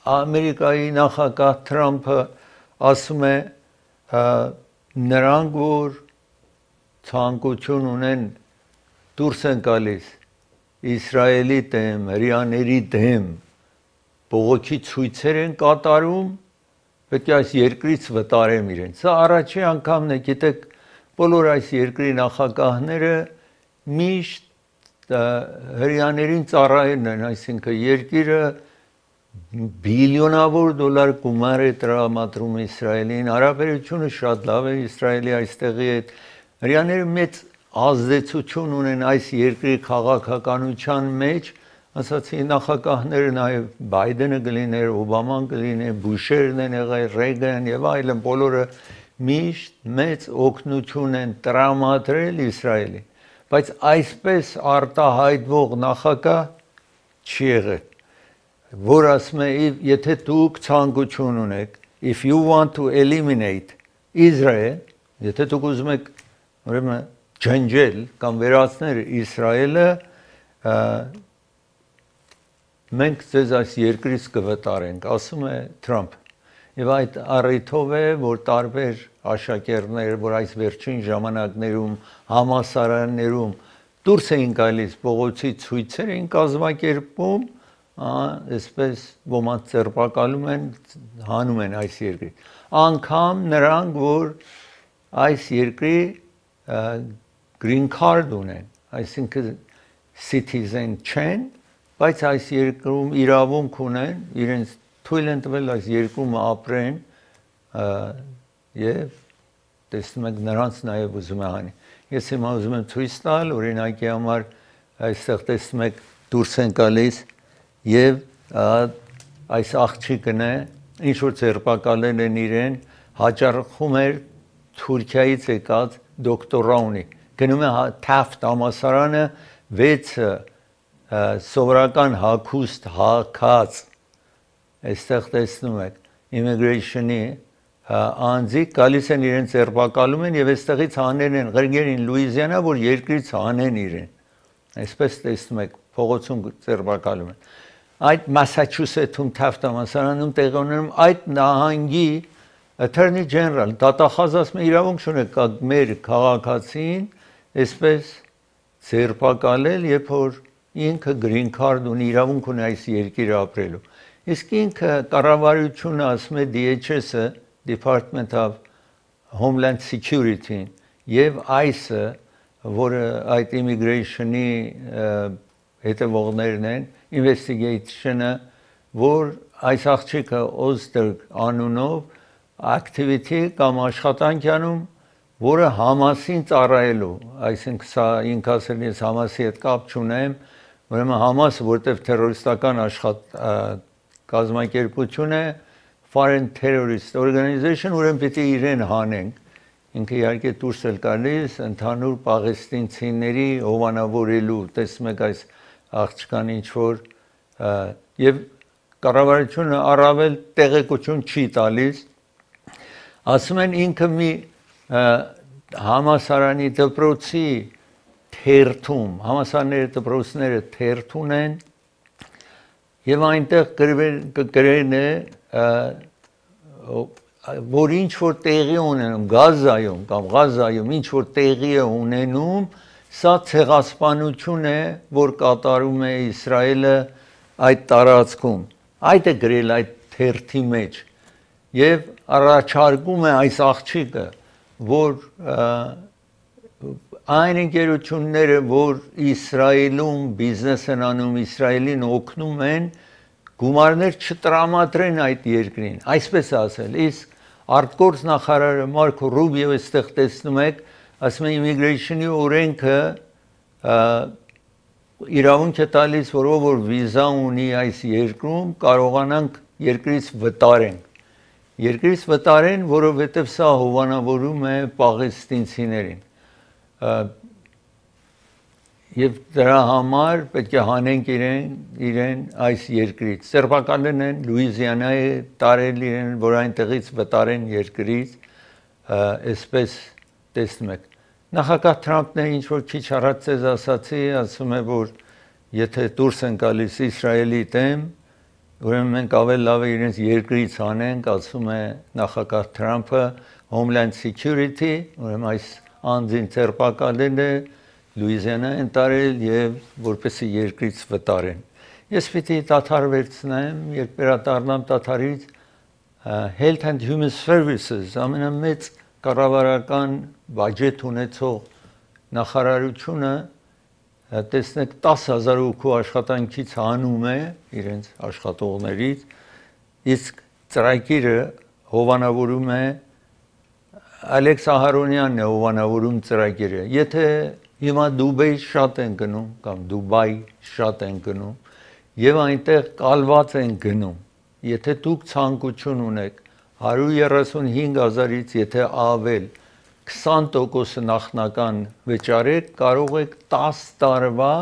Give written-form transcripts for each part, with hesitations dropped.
Ամերիկայի նախագահ Թրամփը ասում է նրանք, որ ցանկություն ունեն դուրս են գալիս Իսրայելի դեմ, հրեաների դեմ բողոքի ցույցեր են կատարում, պետք է այս երկրից վտարեմ իրեն։ Սա առաջի անգամն է, գիտեք, բոլոր այս երկրի նախագահները միշտ հրեաներին ծառայելն են, այսինքն երկիրը բիլիոնավոր դոլար գումար է տրամադրում Իսրայելին, հարաբերությունը շատ լավ է Իսրայելի այստեղի հետ, հրեաները մեծ ազդեցություն ունեն այս երկրի քաղաքականության մեջ, ասացի նախագահները նաև Բայդենը կլիներ, Օբաման կլիներ, Բուշերն են եղել, Ռեյգան եւ այլն, բոլորը միշտ մեծ օգնություն են տրամադրել Իսրայելին, բայց այսպես արտահայտվող նախագահ չի եղել, որ ասում է, եթե դուք ցանկություն ունեք, if you want to eliminate Israel, եթե դուք ուզում եք, ուրեմն ջնջել կամ վերացնել Իսրայելը, մենք ձեզ այս երկրից կվտարենք, ասում է Թրամփ։ Եվ այդ առիթով է, որ տարբեր աշակերտներ, որ այս վերջին ժամանակներում համալսարաններում դուրս էին գալիս բողոքի ցույցեր էին կազմակերպում, այսպես ոմանց ձերբակալում են, հանում են այս երկրի։ Անգամ նրանք, որ այս երկրի green card ունեն, այսինքն citizen չեն, բայց այս երկրում իրավունք ունեն, իրենց թույլ են տվել այս երկրում ապրեն եւ տեսնում եք նրանց նաեւ ուզում է հանի։ Ես հիմա ուզում եմ ցույց տալ, օրինակի համար այստեղ տեսնում եք դուրս են գալիս եւ այս աղջիկն է, ինչ որ ձերբակալել են իրեն, հաճախում էր Թուրքիայից եկած դոկտորաունի, գնում է Taft համալսարանը 6 սովորական հագուստ հագած, այստեղ տեսնում եք immigration-ի անձիկ գալիս են իրեն ձերբակալում են եւ այստեղից հանել են ղրգերին Լուիզիանա, որ երկրից հանեն իրեն, այսպես տեսնում եք փողոցում ձերբակալում են։ Այդ Մասաչուսեթում Taft համալսարանում տեղի ունենում այդ նահանգի Attorney General, դատախազ ասում է իրավունք չունեք մեր քաղաքացին այսպես ձերբակալել, երբ որ ինքը green card ունի, իրավունք ունի այս երկիրը ապրելու։ Իսկ ինքը կառավարությունը ասում է DHS-ը, Department of Homeland Security-ն եւ ICE-ը, որը այդ immigration-ի հետևողներն են, investigation-ը, որ այս աղջիկը Օստերգ անունով activity կամ աշխատանք անում, որը Համասին ծառայելու, այսինքն սա ինքը ասել ես Համասի հետ կապ չունեմ, ուրեմն Համասը, որտեղ terroristական կազմակերպություն է, foreign terrorist organization, ուրեմն պիտի իրեն հանենք, ինքը իհարկե դուրս էլ գալիս ընդհանուր պաղեստինցիների հովանավորելու, տեսնում եք այս աղջկան ինչ որ եւ կառավարությունը առավել տեղեկություն չի տալիս, ասում են ինքը մի համասարանի դպրոցի թերթում, համասարների դպրոցները թերթ ունեն եւ այնտեղ գրեն է որ ինչ որ տեղի ունենում Գազայում կամ Ղազայում ինչ որ տեղի է ունենում, սա ցեղասպանություն է, որ կատարում է Իսրայելը այդ տարածքում։ Այդ է գրել այդ թերթի մեջ եւ առաջարկում է այս աղջիկը, որ այն ընկերությունները, որ Իսրայելում բիզնես են անում, Իսրայելին օգնում են, գումարներ չտրամադրեն այդ երկրին, այսպես ասել, իսկ արտգործ նախարարը Մարկո Ռուբիո այստեղ տեսնում եք, ասում է immigration-ի օրենքը իրավունք է տալիս, որով որ վիզա ունի այս երկրում, կարողանանք երկրից վտարեն, որովհետև սա հովանավորում է պաղեստինցիներին։ Եվ դրա համար պետք է հանենք իրեն այս երկրից։ Սերբակալեն են Լուիզիանայի տարել իրեն, որ այնտեղից վտարեն երկրից, այսպես տեսնում եք։ Նախագահ Թրամփն է ինչ որ քիչ առաջ ձեզ ասացի, ասում է, որ եթե դուրս են գալիս Իսրայելի դեմ, ուրեմն մենք ավելի լավ է իրենց երկրից անենք, ասում է նախագահ Թրամփը Homeland Security, ուրեմն այս անձին ցերպակալել է, Լուիզիանա են տարել եւ որպեսի երկրից վտարեն։ Ես պիտի Տաթար վերցնեմ, երբ վերադառնամ Տաթարից, Health and Human Services ամենամեծ կառավարական բյուջետ ունեցող նախարարությունը տեսնեք 10,000 հոգու աշխատանքից հանում է իրենց աշխատողներից, իսկ ծրագիրը հովանավորում է Ալեքս Ահարոնյանն է հովանավորում ծրագիրը։ Եթե հիմա Դուբայ շատ են գնում կամ Դուբայ շատ են գնում եւ այնտեղ կալված են գնում, եթե դուք ցանկություն ունեք 135,000-ից եթե ավել 20% նախնական վճարեք, կարող եք 10 տարվա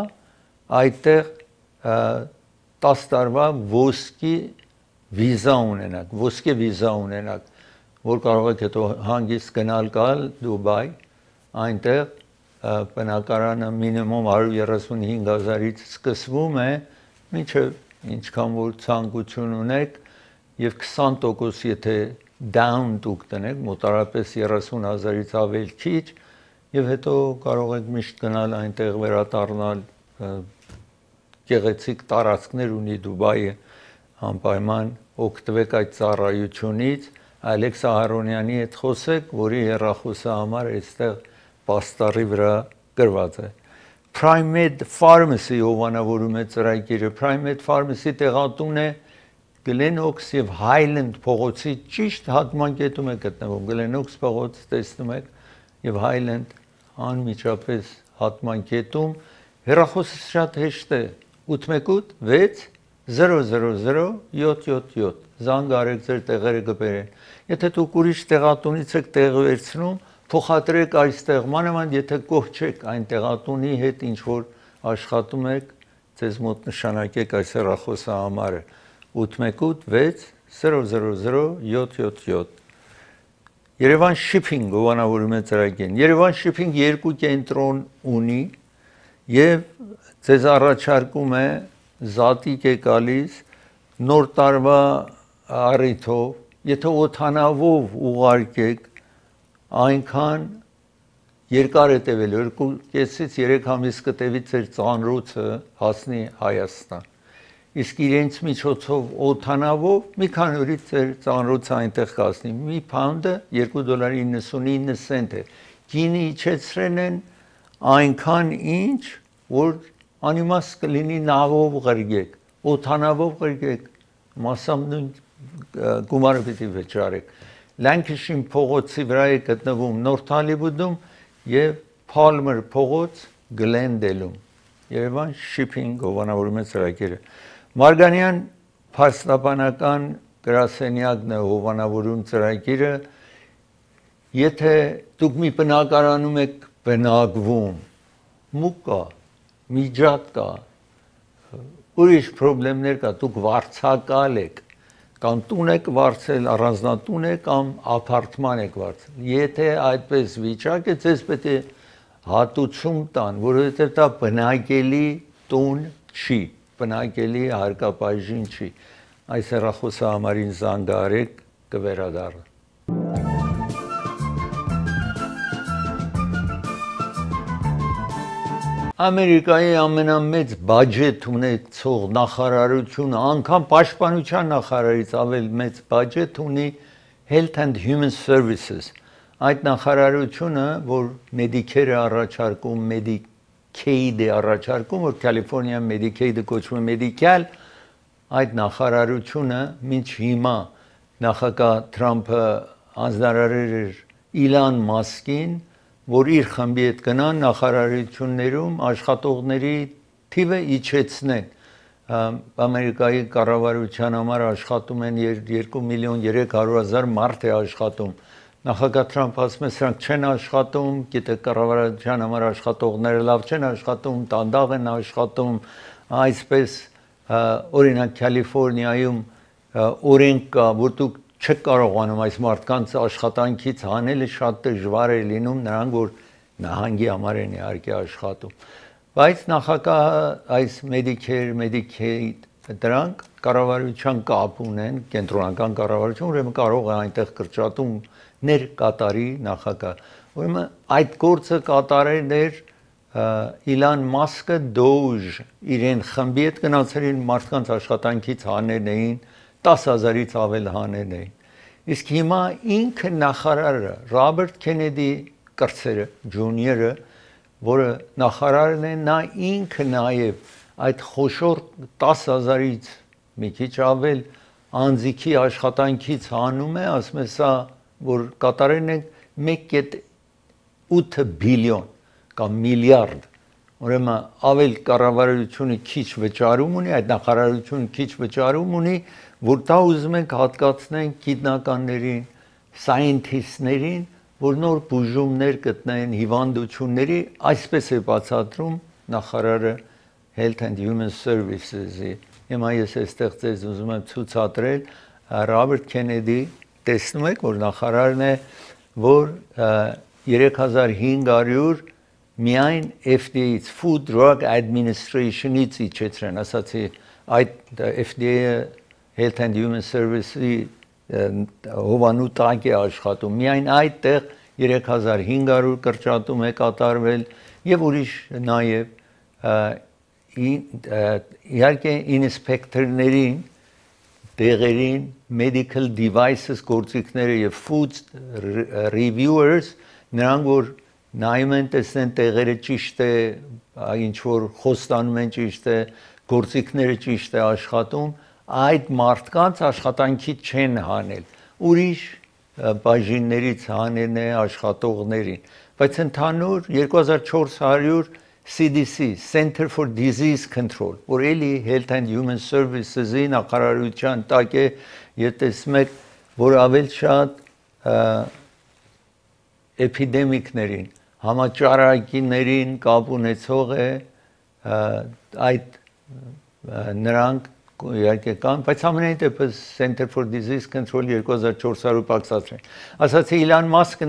այդտեղ 10 տարվա ոսկի վիզա ունենաք, ոսկե վիզա ունենաք, որ կարող եք հետո հանգիստ գնալ գալ Դուբայ, այնտեղ բնակարանը մինիմում 135,000-ից սկսվում է, մինչև ինչքան որ ցանկություն ունեք եւ 20% եթե down դուք տնեք, մոտարապես 30,000-ից ավել քիչ եւ հետո կարող եք միշտ գնալ այնտեղ վերադառնալ գեղեցիկ տարածքներ ունի Դուբայը անպայման օգտվեք այդ ծառայությունից Ալեքս Ահարոնյանի հետ խոսեք, որի հեռախոսը համար այստեղ պաստառի վրա գրված է Prime-Med Pharmacy հովանավորում է ծրագիրը Prime-Med Pharmacy տեղատուն է Glen-Oaks եւ Highland փողոցի ճիշտ հատմանկետում է գտնվում Glen-Oaks փողոց տեսնում եք եւ Highland անմիջապես հատմանկետում հեռախոսը շատ հեշտ է 818 6 000 զանգ արեք ձեր տեղերը կբերեն եթե դուք ուրիշ տեղատունից եք տեղ վերցնում փոխադրեք այստեղ մանավանդ եթե գոհ չեք այն տեղատունի հետ ինչ որ աշխատում եք ձեզ մոտ նշանակեք այս հեռախոսը համարը 818 6 000 Երևան Shipping հովանավորում է ծրագիրը Երևան Shipping երկու կենտրոն ունի եւ ձեզ առաջարկում է զատիկ է գալիս նոր տարվա առիթով եթե օթանավով ուղարկեք այնքան երկար է տևել 2.5-ից 3 ամիս կտևի ձեր ծանրոցը հասնի Հայաստան իսկ իրենց միջոցով օթանավով մի քանի օրից ձեր ծանրոցը այնտեղ կասնի մի փաունդը $2.99 է գինի իջեցրել են այնքան ինչ որ անիմաստ կլինի նավով ղրգեք օթանավով ղրգեք մասամբ նույն գումարը պիտի վճարեք Lancashire փողոցի վրա է գտնվում North Hollywood-ում եւ Palmer փողոց Glendale-ում Երևան Shipping հովանավորում է ծրագիրը Մարգանյան փաստաբանական գրասենյակն է հովանավորում ծրագիրը եթե դուք մի բնակարանում եք բնակվում մուկ կա միջատ կա ուրիշ խնդիրներ կա դուք վարձակալ եք կամ տուն եք վարձել առանձնատուն եք կամ ապարտման եք վարձել եթե այդպես վիճակ է ձեզ պետք է հատուցում տան որովհետև դա բնակելի տուն չի բնակելի հարկապայժին չի այս հեռախոսը համարին զանգ արեք կվերադառնա Ամերիկայի ամենամեծ բյուջետ ունեցող նախարարությունը անգամ պաշտպանության նախարարից ավել մեծ բյուջետ ունի Health and Human Services այդ նախարարությունը որ Medicare-ը առաջարկում Medicaid-ը առաջարկում որ California Medicaid-ը կոչվում է Medical այդ նախարարությունը մինչ հիմա նախագահ Թրամփը անձնարարել էր Իլան Մասկին որ իր խմբի հետ գնան նախարարություններում աշխատողների թիվը իջեցնեն Ամերիկայի կառավարության համար աշխատում են 2,300,000 մարդ է աշխատում նախագահ Թրամփը ասում է սրանք չեն աշխատում գիտեք կառավարության համար աշխատողները լավ չեն աշխատում տանդաղ են աշխատում այսպես օրինակ Կալիֆոռնիայում օրենք կա որ դուք չեք կարողանում այս մարդկանց աշխատանքից հանելը շատ դժվար է լինում նրանք որ նահանգի համար են իհարկե աշխատում բայց նախագահը այս Medicare Medicaid դրանք կառավարության կապ ունեն, կենտրոնական կառավարություն, ուրեմն կարող է այնտեղ կրճատումներ կատարի նախագահ։ Ուրեմն այդ գործը կատարել էր Իլան Մասկը Դոուժ իրեն խմբի հետ գնացել մարդկանց աշխատանքից հանել էին 10,000-ից ավել հանել էին։ Իսկ հիմա ինքը նախարարը Ռոբերտ Քենեդի կրծերը ջունիորը, որը նախարարն է, նա ինքը նաև այդ խոշոր 10,000-ից մի քիչ ավել անձիկի աշխատանքից հանում է, ասում է սա, որ կատարեն ենք 1.8 բիլիոն կամ միլիարդ, ուրեմն ավել կառավարությունը քիչ վճարում ունի, այդ նախարարությունը քիչ վճարում ունի, որ դա ուզում ենք հատկացնենք գիտնականներին, սայենթիստներին, որ նոր բուժումներ գտնեն հիվանդությունների, այսպես է բացատրում նախարարը Health and Human Services-ի։ Հիմա ես այստեղ ձեզ ուզում եմ ցուցադրել Ռոբերտ Քենեդի, տեսնում եք, որ նախարարն է, որ 3500 միայն FDA-ից, Food Drug Administration-ից իջեցրեն, ասացի այդ FDA-ը Health and Human Services-ի հովանու տակ է աշխատում, միայն այդտեղ 3500 կրճատում է կատարվել եւ ուրիշ նաեւ իհարկե ինսպեկտորներին, դեղերին, medical devices գործիքները եւ food reviewers, նրանք որ նայում են տեսնեն տեղերը ճիշտ է, ինչ որ խոստանում են ճիշտ է, գործիքները ճիշտ է աշխատում, այդ մարդկանց աշխատանքից չեն հանել, ուրիշ բաժիններից հանեն է աշխատողներին, բայց ընդհանուր 2400 CDC, Center for Disease Control, որ էլի Health and Human Services-ի նախարարության տակ է, եթե տեսնում եք, որ ավել շատ էպիդեմիկներին, համաճարակիներին կապ ունեցող է այդ նրանք իհարկե կան, բայց ամենայն դեպս Center for Disease Control 2400 պակսացրին։ Ասացի Իլան Մասկը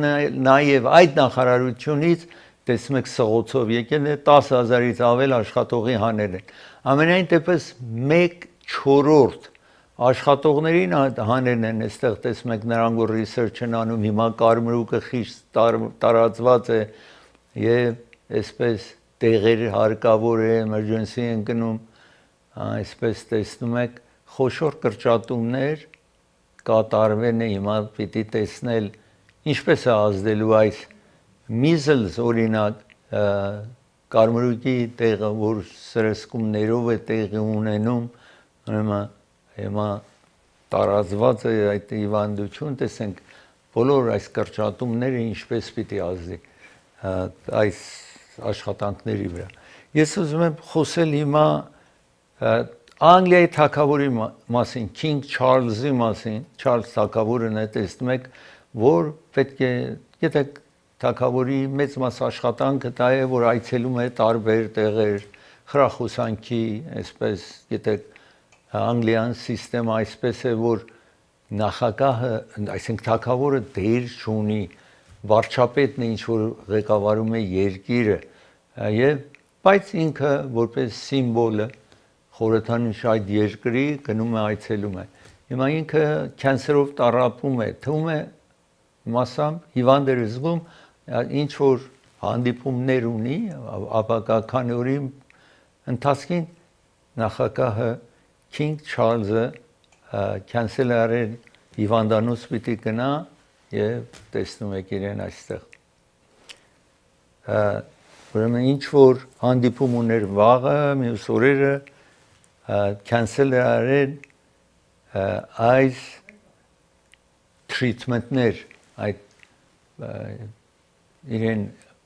նաև այդ նախարարությունից տեսնում եք սղոցով եկել է 10,000-ից ավել աշխատողի հանել են։ Ամենայն դեպս 1/4 աշխատողներին հանել են, այստեղ տեսնում եք նրանք որ research են անում, հիմա կարմրուկը խիստ տարածված է եւ այսպես տեղեր հարկավոր է, emergency են գնում, այսպես տեսնում եք խոշոր կրճատումներ կատարվել է, հիմա պիտի տեսնել ինչպես է ազդելու այս measles օրինակ կարմրուկի տեղը որ սրսկումներով է տեղի ունենում, հիմա տարածված է այդ հիվանդություն, տեսենք բոլոր այս կրճատումները ինչպես պիտի ազդի այս աշխատանքների վրա։ Ես ուզում եմ խոսել հիմա Անգլիայի թագավորի մասին, King Charles-ի մասին, Charles թագավորն է, տեսնում եք, որ պետք է, գիտեք, թագավորի մեծ մաս աշխատանքը դա է, որ այցելում է տարբեր տեղեր, խրախուսանքի, այսպես, գիտեք, Անգլիան սիստեմը այսպես է, որ նախագահը, այսինքն թագավորը դեր չունի, վարչապետն է ինչ որ ղեկավարում է երկիրը, բայց ինքը որպես սիմվոլ է խորհրդանիշ այդ երկրի գնում է այցելում է։ Հիմա ինքը կյանսերով տառապում է, թվում է մասամբ հիվանդ է զգում, ինչ որ հանդիպումներ ունի, ապակա քանի օրի ընթացքին նախագահը King Charles-ը կյանսել արել հիվանդանոց պիտի գնա եւ տեսնում եք իրեն այստեղ։ Ուրեմն ինչ որ հանդիպում ուներ վաղը, մյուս օրերը cancel արել այս treatment-ներ, այդ իրեն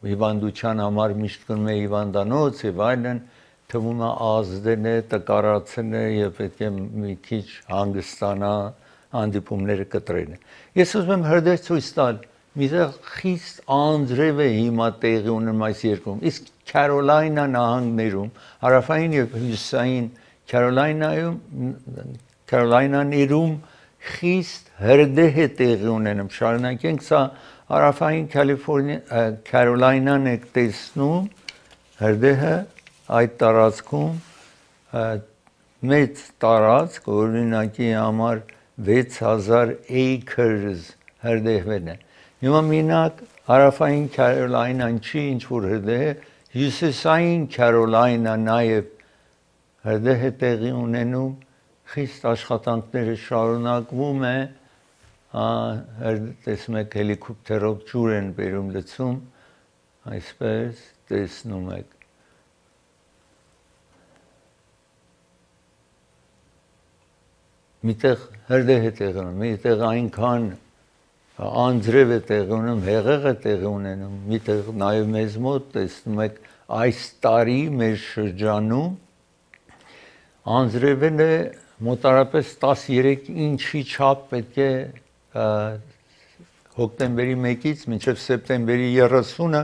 հիվանդության համար միշտ գնում է հիվանդանոց եւ այլն, թվում է ազդել է, տկարացել է եւ պետք է մի քիչ հանգստանա, հանդիպումները կտրել է։ Ես ուզում եմ հրդեհ ցույց տալ, միտեղ խիստ անձրև է հիմա տեղի ունենում այս երկրում, իսկ Քարոլայնա նահանգներում, հարավային եւ հյուսիսային Քարոլայնաներում խիստ հրդեհ է տեղի ունենում, շարունակենք սա հարավային Քարոլայնան եք տեսնում, հրդեհը այդ տարածքում մեծ տարածք, օրինակի համար 6000 acres հրդեհվել են։ Հիմա մինակ հարավային Քարոլայնան չի ինչ որ հրդեհ է, հյուսիսային Քարոլայնա նաև հրդեհ է տեղի ունենում, խիստ աշխատանքները շարունակվում է, տեսնում եք հելիկոպտերով ջուր են բերում լցում, այսպես տեսնում եք։ Միտեղ հրդեհ է տեղի ունենում, միտեղ այնքան անձրև է տեղի ունենում, հեղեղ է տեղի ունենում, միտեղ նաև մեզ մոտ տեսնում եք այս տարի մեր շրջանում անձրևն է մոտարապես 13 ինչի չափ պետք է հոկտեմբերի 1-ից մինչև սեպտեմբերի 30-ը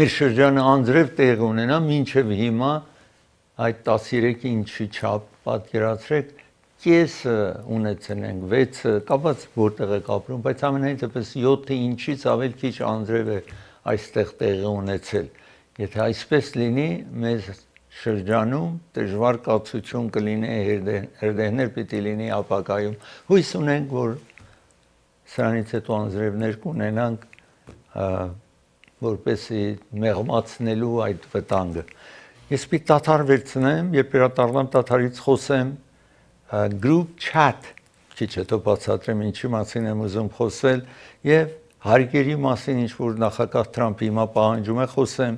մեր շրջանը անձրև տեղի ունենա, մինչև հիմա այդ 13 ինչի չափ պատկերացրեք կեսը ունեցել ենք, 6-ը, կապված որտեղ եք ապրում, բայց ամենայն դեպս 7 ինչից ավել քիչ անձրև է այստեղ տեղի ունեցել։ Եթե այսպես լինի, մեզ շրջանում դժվար կացություն կլինի, հրդեհներ պիտի լինի ապագայում։ Հույս ունենք, որ սրանից հետո անձրևներ կունենանք, որպեսզի մեղմացնելու այդ վտանգը։ Ես պիտի դադար վերցնեմ, երբ վերադառնամ դադարից խոսեմ group chat, քիչ հետո բացատրեմ ինչի մասին եմ ուզում խոսել եւ հարկերի մասին ինչ որ նախագահ Թրամփը հիմա պահանջում է խոսեմ։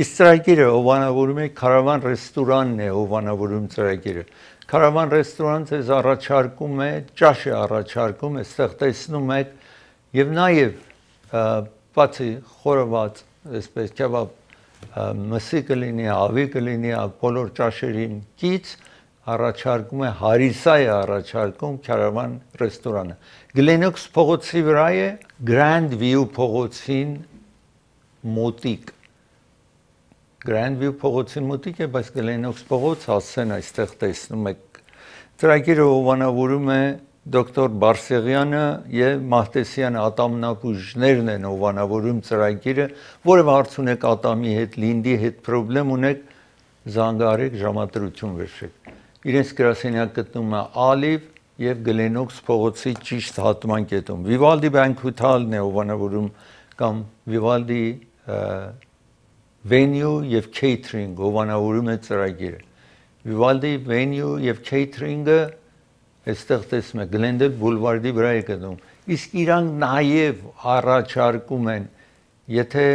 Իսկ ծրագիրը հովանավորում է Caravan ռեստորանն է հովանավորում ծրագիրը։ Caravan ռեստորան ձեզ առաջարկում է, ճաշ է առաջարկում, այստեղ տեսնում եք եւ նաեւ բացի խորոված, այսպես քեբաբ, մսի կլինի, հավի կլինի, բոլոր ճաշերին կից առաջարկում է հարիսա է առաջարկում Caravan ռեստորանը։ Գլենոքս փողոցի վրա է, Grand View փողոցին մոտիկ։ Grand View փողոցին մոտիկ է, բայց Գլենոքս փողոց հասցեն այստեղ տեսնում եք։ Ծրագիրը հովանավորում է դոկտոր Բարսեղյանը եւ Մահտեսյան ատամնաբուժներն են հովանավորում ծրագիրը, որը հարց ունեք ատամի հետ, լինդի հետ խնդրեմ ունեք, զանգահարեք, ժամադրություն վերցրեք։ Իրենց գրասենյակ գտնվում է Ալիվ եւ Գլենոքս փողոցի ճիշտ հատման կետում։ Vivaldi Banquet-ն է հովանավորում կամ Vivaldi venue եւ catering հովանավորում է ծրագիրը։ Vivaldi venue եւ catering-ը այստեղ տեսնում եք Glendale Boulevard-ի վրա է գտնվում։ Իսկ իրանք նաեւ առաջարկում են, եթե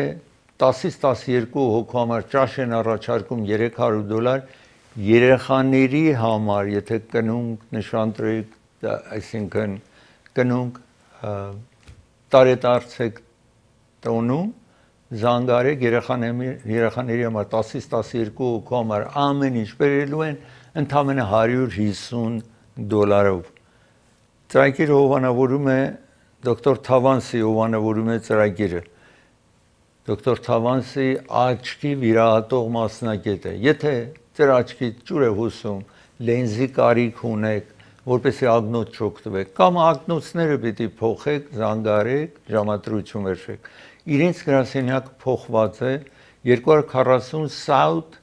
10-ից 12 հոգու համար ճաշ են առաջարկում $300, երեխաների համար, եթե կնունք նշանտրեք, այսինքն կնունք տարեդարձ եք տոնում, զանգարեք երեխաների համար 10-ից 12 հոգու համար ամեն ինչ բերելու են ընդամենը $150-ով։ Ծրագիրը հովանավորում է դոկտոր Թավանսի հովանավորում է ծրագիրը։ Դոկտոր Թավանսի աչքի վիրահատող մասնագետ է։ Եթե ձեր աչքի ջուր է հոսում, լենզի կարիք ունեք, որպեսզի ակնոց չօգտվեք, կամ ակնոցները պիտի փոխեք, զանգարեք, ժամադրություն վերցրեք։ Իրենց գրասենյակը փոխված է 240 South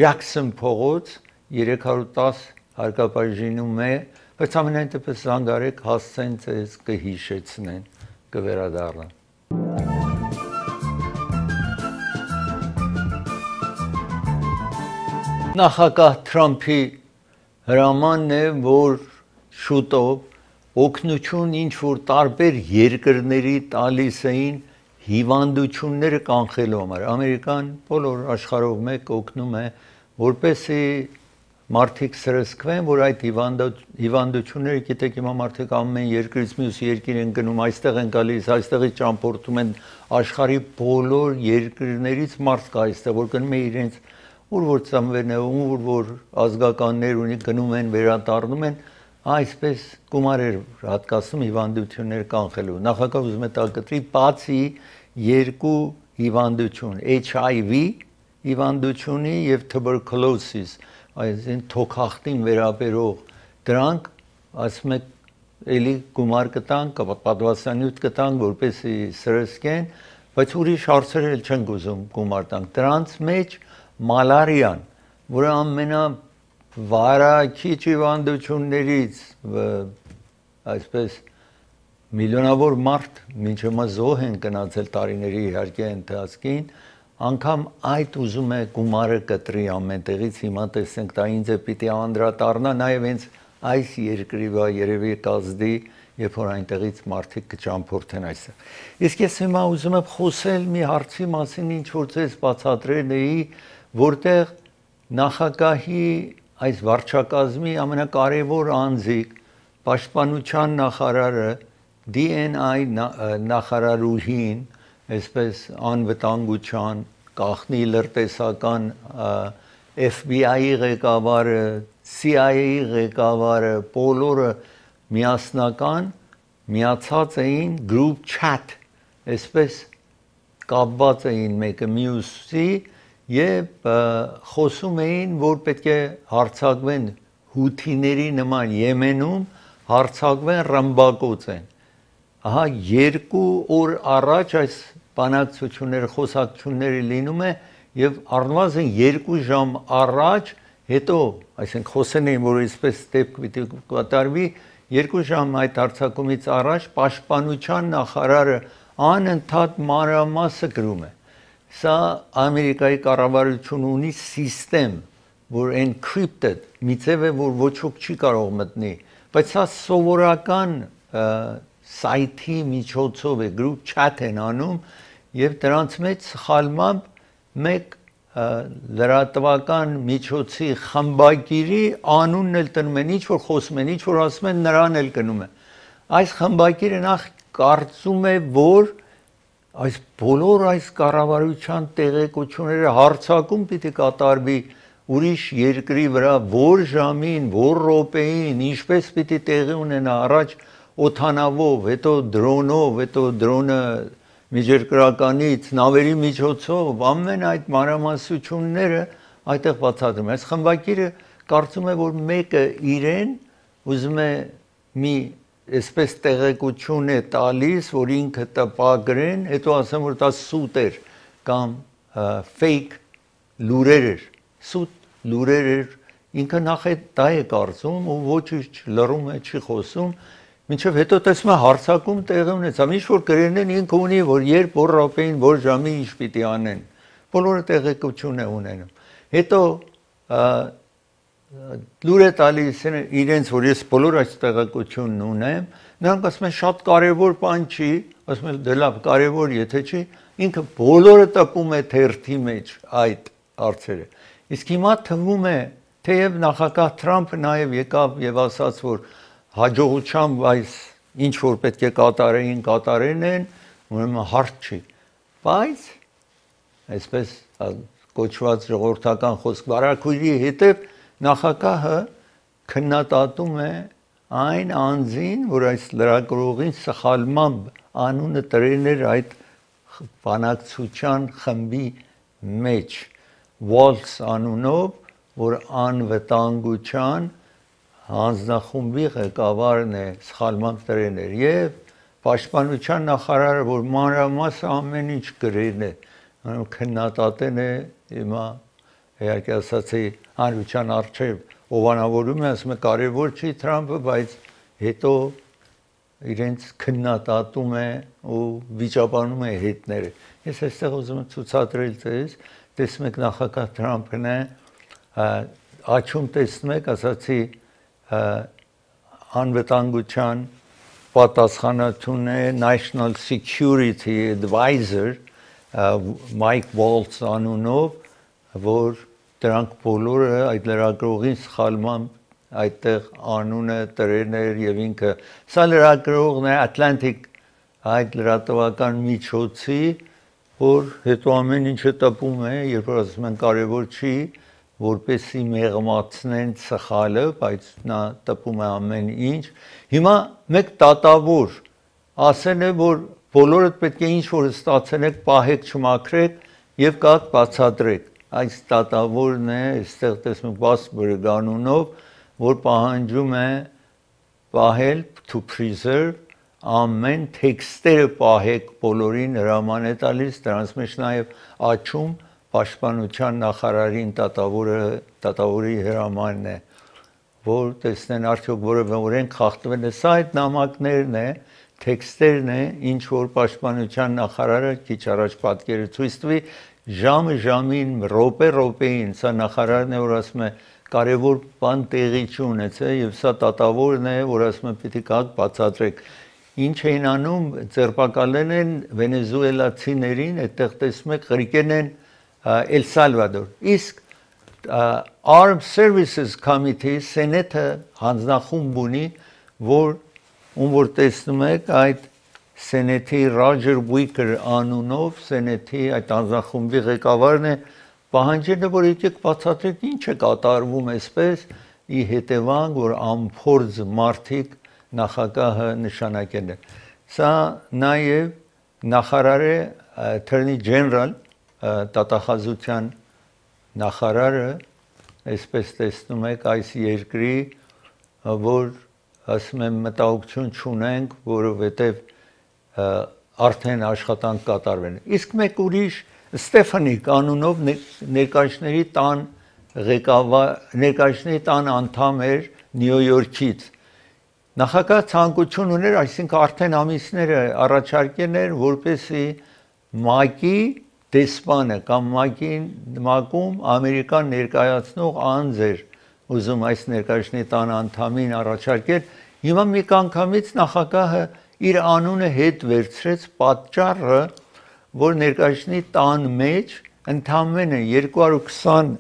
Jackson փողոց 310 հարկապայժինում է, բայց ամենայն դեպս զանգարեք, հասցեն ձեզ կհիշեցնեն, կվերադառնան։ Նախագահ Թրամփի հրամանն է, որ շուտով օգնություն ինչ որ տարբեր երկրների տալիս էին հիվանդությունները կանխելու համար։ Ամերիկան բոլոր աշխարհով մեկ օգնում է, որպեսզի մարդիկ սրսկվեն, որ այդ հիվանդությունները, գիտեք, հիմա մարդիկ ամեն երկրից մյուս երկիր են գնում, այստեղ են գալիս, այստեղից ճամփորդում են աշխարհի բոլոր երկրներից մարդ կա այստեղ, որ գնում է իրենց ուր որ ծնվեն է, ուր որ ազգականներ ունի, գնում են, վերադառնում են, այսպես գումարեր հատկացնում հիվանդություններ կանխելու։ Նախագահ ուզում է տակտրի բացի երկու հիվանդություն, HIV հիվանդությունի եւ tuberculosis, այսինքն թոքախտին վերաբերող դրանք ասում եք էլի գումար կտանք, պատվաստանյութ կտանք, որպեսզի սրսկեն, բայց ուրիշ հարցեր էլ չեն ուզում գումար տանք։ Դրանց մեջ մալարիան, որը վարակիչ հիվանդություններից այսպես միլիոնավոր մարդ մինչ հիմա զոհ են գնացել տարիների իհարկե ընթացքին անգամ այդ ուզում է գումարը կտրի ամենտեղից հիմա տեսենք դա ինձ է պիտի անդրադառնա նաև հենց այս երկրի վրա երևի կազդի երբ որ այնտեղից մարդիկ կճամփորդեն այստեղ իսկ ես հիմա ուզում եմ խոսել մի հարցի մասին ինչ որ ձեզ բացատրել էի որտեղ նախագահի այս վարչակազմի ամենակարևոր անձիկ պաշտպանության նախարարը DNI նախարարուհին այսպես անվտանգության գաղտնի լրտեսական FBI-ի ղեկավարը CIA-ի ղեկավարը բոլորը միասնական միացած էին group chat այսպես կապված էին մեկը մյուսի եւ խոսում էին որ պետք է հարձակվեն հութիների նման Եմենում հարձակվեն ռմբակոծեն ահա 2 օր առաջ այս բանակցությունները խոսակցությունները լինում է եւ առնվազն 2 ժամ առաջ հետո այսինքն խոսեն էին որ այսպես դեպք պիտի կատարվի 2 ժամ այդ հարձակումից առաջ պաշտպանության նախարարը անընդհատ մանրամասը գրում է սա ամերիկայի կառավարությունը ունի սիստեմ որ encrypted միցև է որ ոչ ոք չի կարող մտնի բայց սա սովորական սայթի միջոցով է group chat են անում եւ դրանց մեջ սխալմամբ մեկ լրատվական միջոցի խմբագիրի անունն էլ տնում են ինչ որ խոսում են ինչ որ ասում են նրան էլ գնում է այս խմբագիրը նախ կարծում է որ այս բոլոր այս կառավարության տեղեկությունները հարձակում պիտի կատարվի ուրիշ երկրի վրա որ ժամին որ րոպեին ինչպես պիտի տեղի ունենա առաջ օթանավով հետո դրոնով հետո դրոնը միջերկրականից նավերի միջոցով ամեն այդ մանրամասնությունները այդտեղ բացատրում այս խմբագիրը կարծում է որ մեկը իրեն ուզում է մի այսպես տեղեկություն է տալիս որ ինքը տպագրեն հետո ասեմ որ դա սուտ էր կամ fake լուրեր էր սուտ լուրեր էր ինքը նախ դա է կարծում ու ոչինչ լռում է չի խոսում մինչև հետո տեսնում է հարցակում տեղի ունեցավ ինչ որ գրեն են ինքը ունի որ երբ որ րոպեին որ ժամի ինչ պիտի անեն բոլորը տեղեկություն է ունենում հետո լուր է տալիս իրենց որ ես բոլոր այս տեղեկությունն ունեմ նրանք ասում են շատ կարևոր բան չի ասում են դե լավ կարևոր եթե չի ինքը բոլորը տպում է թերթի մեջ այդ հարցերը իսկ հիմա թվում է թեև նախագահ Թրամփը նաև եկավ եւ ասաց որ հաջողությամբ այս ինչ որ պետք է կատարեն են ուրեմն հարց չի բայց այսպես կոչված ժողովրդական խոսք վարակույրի հետև նախագահը քննադատում է այն անձին որ այս լրագրողին սխալմամբ անունը տրել էր այդ բանակցության խմբի մեջ Waltz անունով որ անվտանգության հանձնախումբի ղեկավարն է սխալմամբ տրել էր եւ պաշտպանության նախարարը որ մանրամասը ամեն ինչ գրել է քննադատել է հիմա իհարկե ասացի հանրության առջև ովանավորում է ասում է կարևոր չի Թրամփը բայց հետո իրենց քննադատում է ու վիճաբանում է հետները ես այստեղ ուզում եմ ցուցադրել ձեզ տեսնում եք նախագահ Թրամփն է աչում տեսնում եք ասացի անվտանգության պատասխանատուն է National Security Advisor Mike Waltz անունով որ դրանք բոլորը այդ լրագրողին սխալմամբ այդտեղ անունը տրել էր եւ ինքը սա լրագրողն է Atlantic այդ լրատվական միջոցի որ հետո ամեն ինչը տպում է երբ որ ասում են կարևոր չի որպեսի մեղմացնեն սխալը բայց նա տպում է ամեն ինչ հիմա մեկ դատավոր ասել է որ բոլորդ պետք է ինչ որ ստացել եք պահեք չմաքրեք եւ կաք բացատրեք այս դատավորն է այստեղ տեսնում բաս բրգանունով որ պահանջում է պահել to preserve ամեն տեքստերը պահեք բոլորին հրաման է տալիս դրանց մեջ նաեւ աչում պաշտպանության նախարարին դատավորի հրամանն է, որ տեսնեն արդյոք որևէ օրենք խախտվել է, սա այդ նամակներն է, տեքստերն է, ինչ որ պաշտպանության նախարարը քիչ առաջ պատկերը ցույց տվի, ժամը ժամին, րոպե-րոպեին, սա նախարարն է, որ ասում է կարևոր բան տեղի չունեցել եւ սա դատավորն է, որ ասում է պիտի կաք բացատրեք։ Ինչ էին անում, ձերբակալել են վենեսուելացիներին, այդտեղ տեսնում եք ղրիկեն են Էլ Սալվադոր։ Իսկ Armed Services Committee Սենեթը հանձնախումբ ունի, որ տեսնում եք այդ Սենեթի Ռոջեր Ուիկեր անունով Սենեթի այդ հանձնախումբի ղեկավարն է պահանջել է, որ եկեք բացատրեք ինչ է կատարվում այսպես, ի հետևանք, որ անփորձ մարդիկ նախագահը նշանակել են։ Սա նաև նախարարը Attorney General դատախազության նախարարը, այսպես տեսնում եք այս երկրի, որ ասում եմ մտահոգություն չունենք, որովհետև արդեն աշխատանք կատարվել է։ Իսկ մեկ ուրիշ Ստեփանի կանունով ներկայացների տան ղեկավար, ներկայացների տան անդամ էր Նյու Յորքից։ Նախագահ ցանկություն ուներ, այսինքն արդեն ամիսներ առաջարկել էր, որպեսզի ՄԱԿ-ի դեսպանը կամ ՄԱԿ-ում Ամերիկան ներկայացնող անձ էր ուզում այս ներկայացների տան անդամին առաջարկել։ Հիմա մի անգամից նախագահը իր անունը հետ վերցրեց, պատճառը որ ներկայացնի տան մեջ ընդամենը 220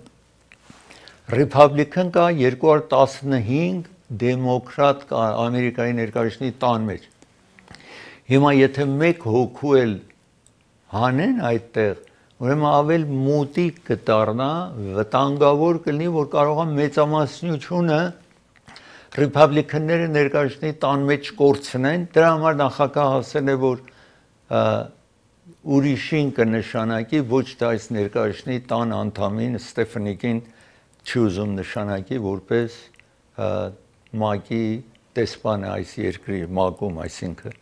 Republican կա, 215 դեմոկրատ կա Ամերիկայի ներկայացնի տան մեջ։ Հիմա եթե մեկ հոգու էլ հանեն այդտեղ, ուրեմն ավել մոտիկ կդառնա, վտանգավոր կլինի, որ կարող է մեծամասնությունը Republican-ները ներկայացնի տան մեջ կորցնեն, դրա համար նախագահը ասել է, որ ուրիշին կնշանակի, ոչ թե այս ներկայացնի տան անդամին Ստեփանիկին չի ուզում նշանակի որպես ՄԱԿ-ի դեսպանը այս երկրի ՄԱԿ-ում, այսինքն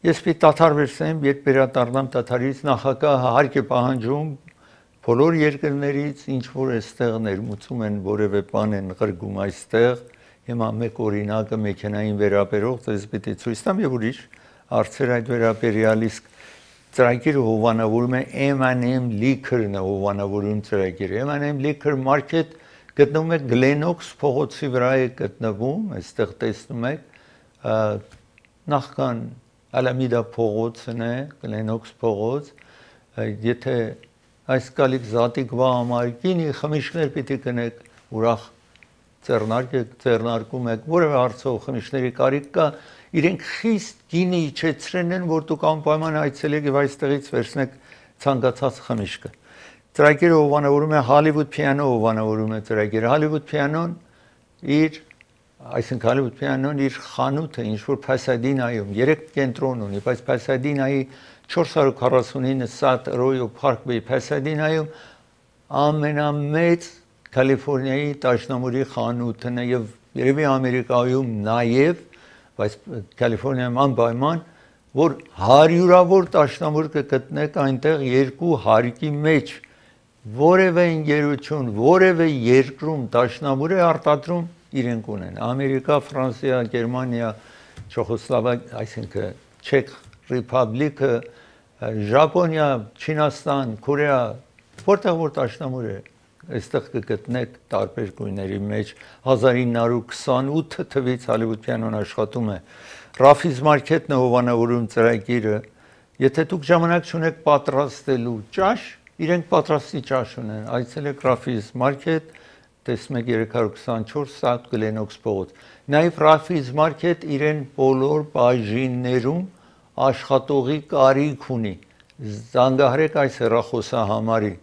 ես պիտի դադար վերցնեմ, երբ վերադառնամ դադարից նախագահը հարկ է պահանջում բոլոր երկրներից, ինչ որ այստեղ ներմուծում են որևէ բան են ղրգում այստեղ, հիմա մեկ օրինակը մեքենային վերաբերող դες պիտի ցույց տամ եւ ուրիշ հարցեր այդ վերաբերյալ իսկ ծրագիրը հովանավորում է M&M Liquor-ն է հովանավորում ծրագիրը։ M&M Liquor Market գտնվում է Glen-Oaks փողոցի վրա է գտնվում, այստեղ տեսնում եք նախքան Alameda փողոցն է, Glen-Oaks փողոց, եթե այս կալիք զատիկվա համար գինի խմիչքներ պիտի կնեք, ուրախ ձեռնարկում եք, որևէ հարցով խմիչքների կարիք կա, իրենք խիստ գինի իջեցրել են, որ դուք անպայման այցելեք եւ այստեղից վերցնեք ցանկացած խմիչքը։ Ծրագիրը հովանավորում է Hollywood Piano հովանավորում է ծրագիրը։ Hollywood Piano-ն այսինքն Hollywood Piano-ն իր խանութը ինչ որ Pasadena-ում 3 կենտրոն ունի, բայց Pasadena-ի 449 South Arroyo Parkway Pasadena-ում ամենամեծ Կալիֆոռնիայի դաշնամուրի խանութն է եւ երևի Ամերիկայում նաեւ, բայց Կալիֆոռնիայում անպայման, որ հարյուրավոր դաշնամուր կգտնեք այնտեղ երկու հարկի մեջ, որևէ ընկերություն, որևէ երկրում դաշնամուր է արտադրում իրենք ունեն։ Ամերիկա, Ֆրանսիա, Գերմանիա, Չեխոսլովակիա, այսինքն Չեխ Ռեփուբլիկը, Ճապոնիա, Չինաստան, Կորեա, որտեղ որ դաշնամուր է այստեղ կգտնեք տարբեր գույների մեջ 1928 թվից Hollywood Piano-ն աշխատում է։ Raffi's Market-ն է հովանավորում ծրագիրը։ Եթե դուք ժամանակ չունեք պատրաստելու ճաշ, իրենք պատրաստի ճաշ ունեն։ Այցելեք Raffi's Market, տեսնում եք 324 South Glen-Oaks փողոց։ Նաև Raffi's Market իրեն բոլոր բաժիններում աշխատողի կարիք ունի։ Զանգահարեք այս հեռախոսահամարին։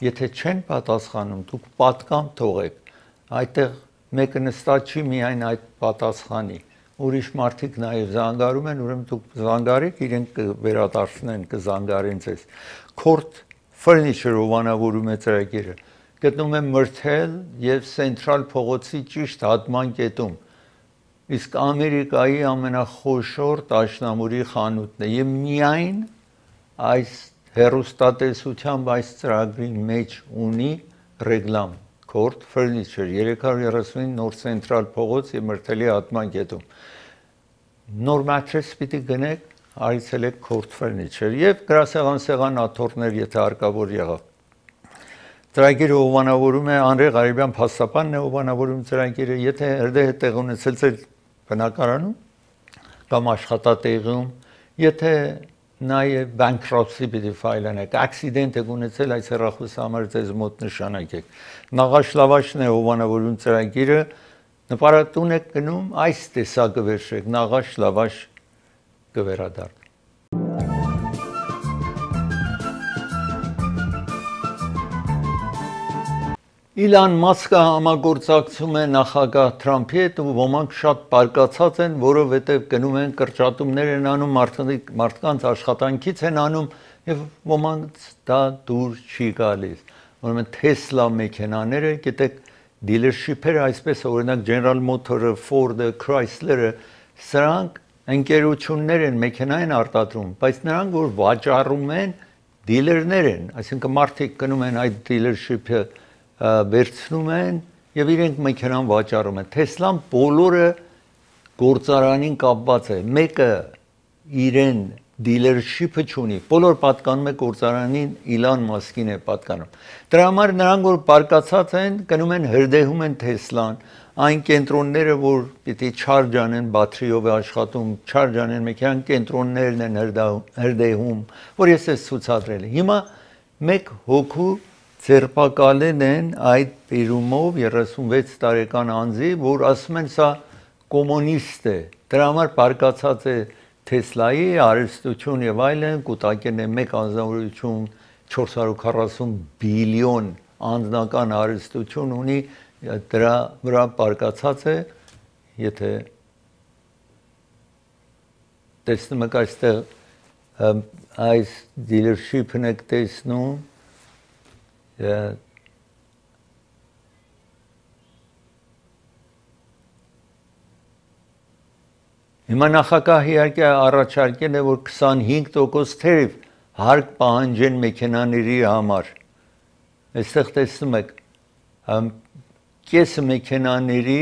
Եթե չեն պատասխանում, դուք պատկամ թողեք։ Այդտեղ մեկը նստած չի միայն այդ պատասխանի։ Ուրիշ մարդիկ նաև զանգարում են, ուրեմն դուք զանգարեք, իրենք կվերադարձնեն, կզանգարեն ձեզ։ Court Furniture հովանավորում է ծրագիրը։ Գտնվում է Myrtle եւ Central փողոցի ճիշտ հատման կետում։ Իսկ Ամերիկայի ամենախոշոր դաշնամուրի խանութն է եւ միայն այս հեռուստատեսությամբ այս ծրագրի մեջ ունի ռեգլամ Court Furniture 335 նոր ցենտրալ փողոց եւ Մրթելի հատման կետում նոր մատրես պիտի գնեք այցելեք Court Furniture եւ գրասեղան սեղան աթոռներ եթե հարկավոր եղավ ծրագիրը հովանավորում է Անրե Ղարիբյան փաստաբանն է հովանավորում ծրագիրը եթե հրդեհ տեղ ունեցել ձեր բնակարանում կամ աշխատատեղում եթե նաև bankruptcy պիտի ֆայլանեք accident եք ունեցել այս հեռախոսի համար ձեզ մոտ նշանակեք նաղաշ լավաշն է հովանավորում ծրագիրը նպարատուն եք գնում այս տեսակը վերցրեք նաղաշ լավաշ կվերադառնա Իլան Մասկը համագործակցում է նախագահ Թրամփի հետ ու ոմանք շատ բարկացած են, որովհետև գնում են կրճատումներ են անում, մարդկանց աշխատանքից են անում եւ ոմանք դա դուր չի գալիս։ Ուրեմն Tesla մեքենաները, գիտեք, dealership-երը, այսպես օրինակ General Motors-ը, Ford-ը, Chrysler-ը, սրանք ընկերություններ են, մեքենա են արտադրում, բայց նրանք որ վաճառում են, դիլերներ են, այսինքն մարդիկ գնում են այդ dealership-ը վերցնում են եւ իրենք մեքենան վաճառում են Tesla-ն բոլորը գործարանին կապված է մեկը իրեն dealership-ը չունի բոլոր պատկանում է գործարանին Իլան Մասկին է պատկանում դրա համար նրանք որ բարկացած են գնում են հրդեհում են Tesla-ն այն կենտրոնները որ պիտի charge անեն բատրիով է աշխատում charge անեն մեքենան կենտրոններն են հրդեհում որ ես ես ցուցադրել հիմա մեկ հոգու Ձերբակալեն են այդ պիրումով 36 տարեկան անձի, որ ասում են սա կոմունիստ է, դրա համար բարկացած է Թեսլայի, արհեստություն եւ այլն, կուտակեն է մեկ անձնավորություն 440 բիլիոն անձնական արհեստություն ունի, դրա վրա բարկացած է, եթե տեսնում եք այստեղ այս dealership-ն եք տեսնում Հիմա նախագահը իհարկե առաջարկել է որ 25% թերիվ հարկ պահանջեն մեքենաների համար այստեղ տեսնում եք կեսը մեքենաների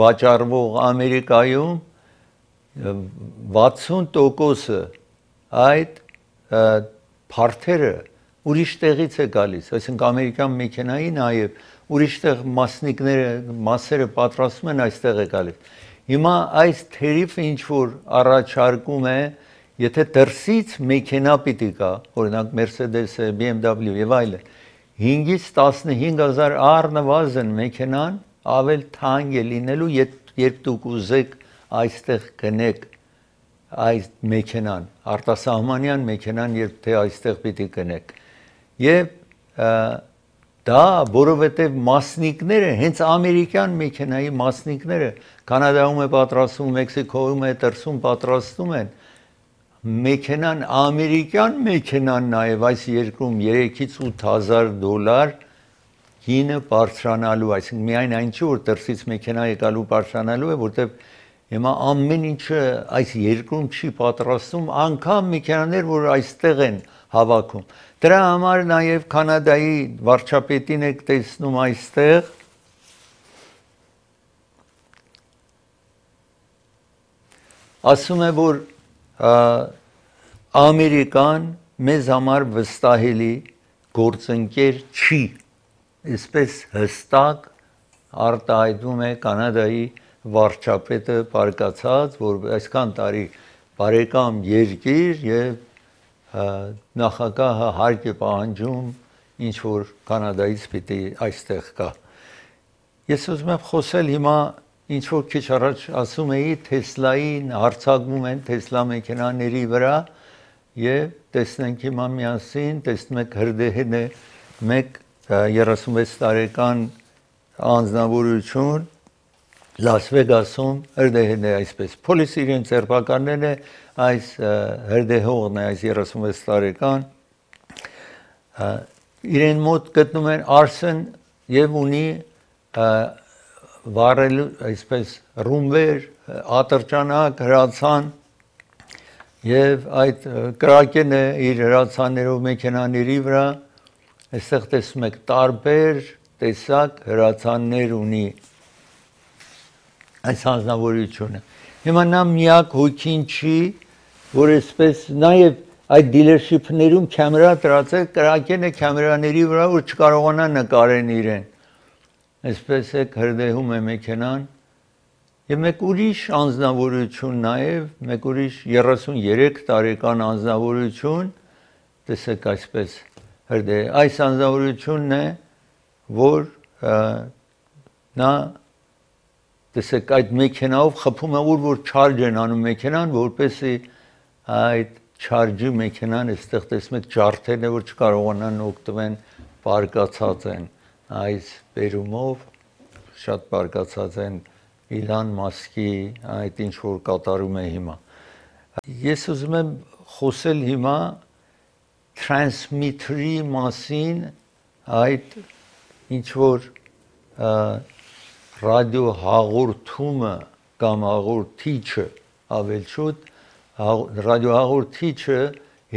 վաճառվող Ամերիկայում 60%-ը այդ փարթերը ուրիշ տեղից է գալիս, այսինքն ամերիկյան մեքենայի նաև ուրիշ տեղ մասերը պատրաստում են այստեղ է գալիս։ Հիմա այս թերիֆը ինչ որ առաջարկում է, եթե դրսից մեքենա պիտի գա, օրինակ Mercedes-ը, BMW եւ այլն, 5-ից 15000 առնվազն մեքենան ավել թանկ է լինելու, երբ դուք ուզեք այստեղ գնեք այս մեքենան, արտասահմանյան մեքենան, երբ թե այստեղ պիտի գնեք։ Եվ դա որովհետև մասնիկները հենց ամերիկյան մեքենայի մասնիկները կանադայում է պատրաստում, Մեքսիկոյում է, դրսում պատրաստում են մեքենան ամերիկյան մեքենան նաև այս երկրում 3-ից 8000 դոլար գինը բարձրանալու, այսինքն միայն այն չի որ դրսից մեքենա եկալու բարձրանալու է, որտեղ հիմա ամեն ինչը այս երկրում չի պատրաստում, անգամ մեքենաներ, որ այստեղ են հավաքում։ Դրա համար նաև Կանադայի վարչապետին եք տեսնում այստեղ ասում է որ Ամերիկան մեզ համար վստահելի գործընկեր չի այսպես հստակ արտահայտվում է Կանադայի վարչապետը բարկացած որ այսքան տարի բարեկամ երկիր եւ նախագահը հարկ է պահանջում ինչ որ Կանադայից պիտի այստեղ կա ես ուզում եմ խոսել հիմա ինչ որ քիչ առաջ ասում էի Թեսլային հարցակվում են Թեսլա մեքենաների վրա եւ տեսնենք հիմա միասին տեսնում եք հրդեհն է մեկ 36 տարեկան անձնավորություն Լաս Վեգասում հրդեհն է այսպես պոլիսը իրեն ձերբակալել է այս հրդեհողն է այս 36 տարեկան իրեն մոտ գտնում են արսեն եւ ունի վառելու այսպես ռումբեր, ատրճանակ, հրացան Եվ այդ կրակենը իր հրացաններով մեքենաների վրա այստեղ տեսնում եք տարբեր տեսակ հրացաններ ունի այս հանձնավորությունը։ Հիմա նա միակ հոգին չի, որ այսպես նաև այդ դիլերշիփներում կամերա դրած է, կրակենը կամերաների վրա, որ չկարողանա նկարեն իրեն։ Այսպես է հրդեհում է մեքենան։ Եվ մեկ ուրիշ անձնավորություն նաև, մեկ ուրիշ 33 տարեկան անձնավորություն, տեսեք այսպես հրդեհ, այս անձնավորությունն է, որ նա տեսեք այդ մեքենայով խփում է որ չարջ են անում մեքենան, որպեսզի այդ չարջի մեքենան այստեղ տեսնում եք ջարդել է, որ չկարողանան օգտվեն, բարգացած են այս բերումով, շատ բարգացած են Իլան Մասկի այդ ինչ որ կատարում է հիմա։ Ես ուզում եմ խոսել հիմա transmitter-ի մասին, այդ ինչ որ ռադիո հաղորդումը կամ հաղորդիչը ավել շուտ ռադիո հաղորդիչը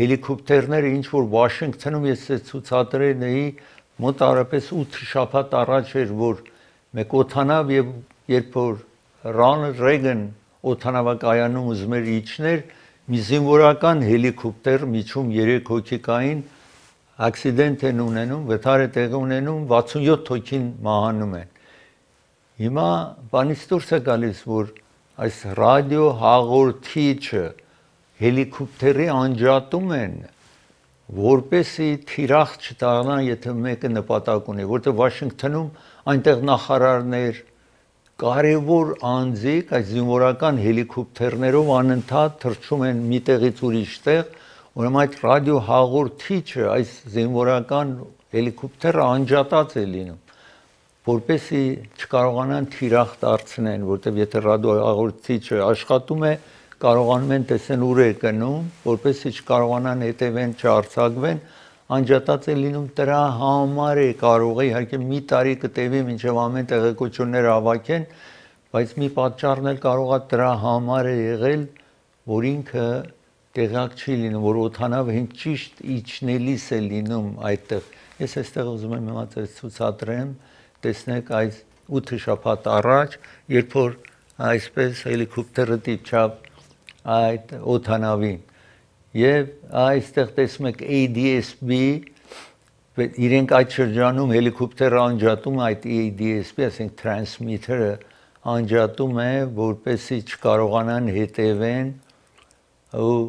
հելիկոպտերները ինչ որ Վաշինգտոնում ես ցուցադրել էի մոտ առապես 8 շաբաթ առաջ էր որ մեկ օթանավ եւ երբ որ Ռոնալդ Ռեյգան օթանավակայանում ուզում էր իջներ մի զինվորական հելիկոպտեր միջում 3 հոգի կային ակսիդենտ են ունենում վթար է տեղի ունենում 67 հոգին մահանում են հիմա բանից դուրս է գալիս որ այս ռադիո հաղորդիչը հելիկոպտերի անջատում են որպեսի թիրախ չդառնան եթե մեկը նպատակ ունի որտեղ Վաշինգտոնում այնտեղ նախարարներ կարևոր անձիկ այս զինվորական հելիկոպտերներով անընդհատ թռչում են մի տեղից ուրիշ տեղ ուրեմն այդ ռադիո հաղորդիչը այս զինվորական հելիկոպտերը անջատած է լինում որպեսի չկարողանան թիրախ դարձնեն որտեղ եթե ռադիո հաղորդիչը աշխատում է կարողանում են տեսնել ուր է գնում որպեսի չկարողանան հետևեն չարցակվեն անջատած է լինում դրա համար է կարող է իհարկե մի տարի կտևի մինչև ամեն տեղեկությունները հավաքեն բայց մի պատճառն էլ կարող է դրա համար է եղել որ ինքը տեղակ չի լինում որ օթանավը հենց ճիշտ իջնելիս է լինում այդտեղ ես այստեղ ուզում եմ հիմա ցուցադրեմ տեսնեք այս 8 շաբաթ առաջ երբ որ այսպես հելիկոպտերը դիպչավ այդ օթանավին Եվ այստեղ տեսնում եք ADS-B իրենք այդ շրջանում հելիկոպտերը անջատում այդ ADS-B, ասենք transmitter-ը անջատում է, որպեսզի չկարողանան հետևեն ու